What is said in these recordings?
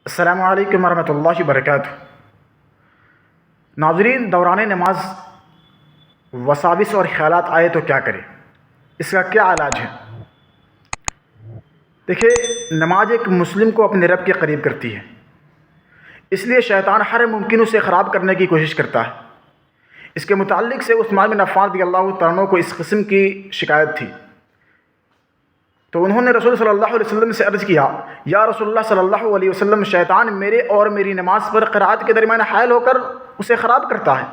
السلام علیکم ورحمۃ اللہ وبرکاتہ۔ ناظرین، دوران نماز وساوس اور خیالات آئے تو کیا کرے؟ اس کا کیا علاج ہے؟ دیکھیے، نماز ایک مسلم کو اپنے رب کے قریب کرتی ہے، اس لیے شیطان ہر ممکن اسے خراب کرنے کی کوشش کرتا ہے۔ اس کے متعلق سے عثمان بن عفان رضی اللہ تعالیٰ عنہ کو اس قسم کی شکایت تھی، تو انہوں نے رسول صلی اللہ علیہ وسلم سے عرض کیا، یا رسول اللہ صلی اللہ علیہ وسلم، شیطان میرے اور میری نماز پر قرات کے درمیان حائل ہو کر اسے خراب کرتا ہے۔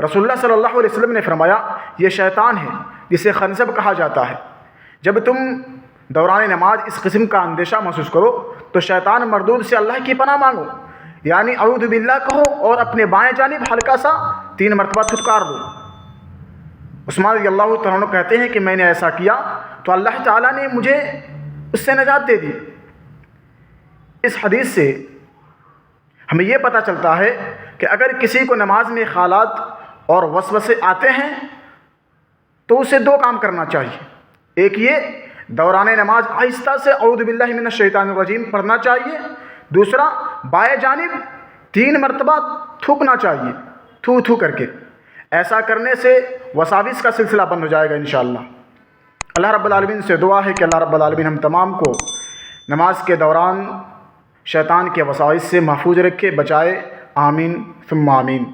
رسول اللہ صلی اللہ علیہ وسلم نے فرمایا، یہ شیطان ہے جسے خنزب کہا جاتا ہے۔ جب تم دوران نماز اس قسم کا اندیشہ محسوس کرو تو شیطان مردود سے اللہ کی پناہ مانگو، یعنی اعوذ باللہ کہو اور اپنے بائیں جانب ہلکا سا 3 مرتبہ تھتکار دو۔ عثمان رضی اللہ تعالیٰ عنہ کہتے ہیں کہ میں نے ایسا کیا تو اللہ تعالیٰ نے مجھے اس سے نجات دے دی۔ اس حدیث سے ہمیں یہ پتہ چلتا ہے کہ اگر کسی کو نماز میں خیالات اور وسوسے آتے ہیں تو اسے 2 کام کرنا چاہیے۔ ایک یہ، دوران نماز آہستہ سے اعوذ باللہ من الشیطان الرجیم پڑھنا چاہیے۔ دوسرا، بائیں جانب 3 مرتبہ تھوکنا چاہیے، تھو تھو کر کے۔ ایسا کرنے سے وساوس کا سلسلہ بند ہو جائے گا انشاءاللہ۔ اللہ رب العالمین سے دعا ہے کہ اللہ رب العالمین ہم تمام کو نماز کے دوران شیطان کے وساوس سے محفوظ رکھے، بچائے۔ آمین ثم آمین۔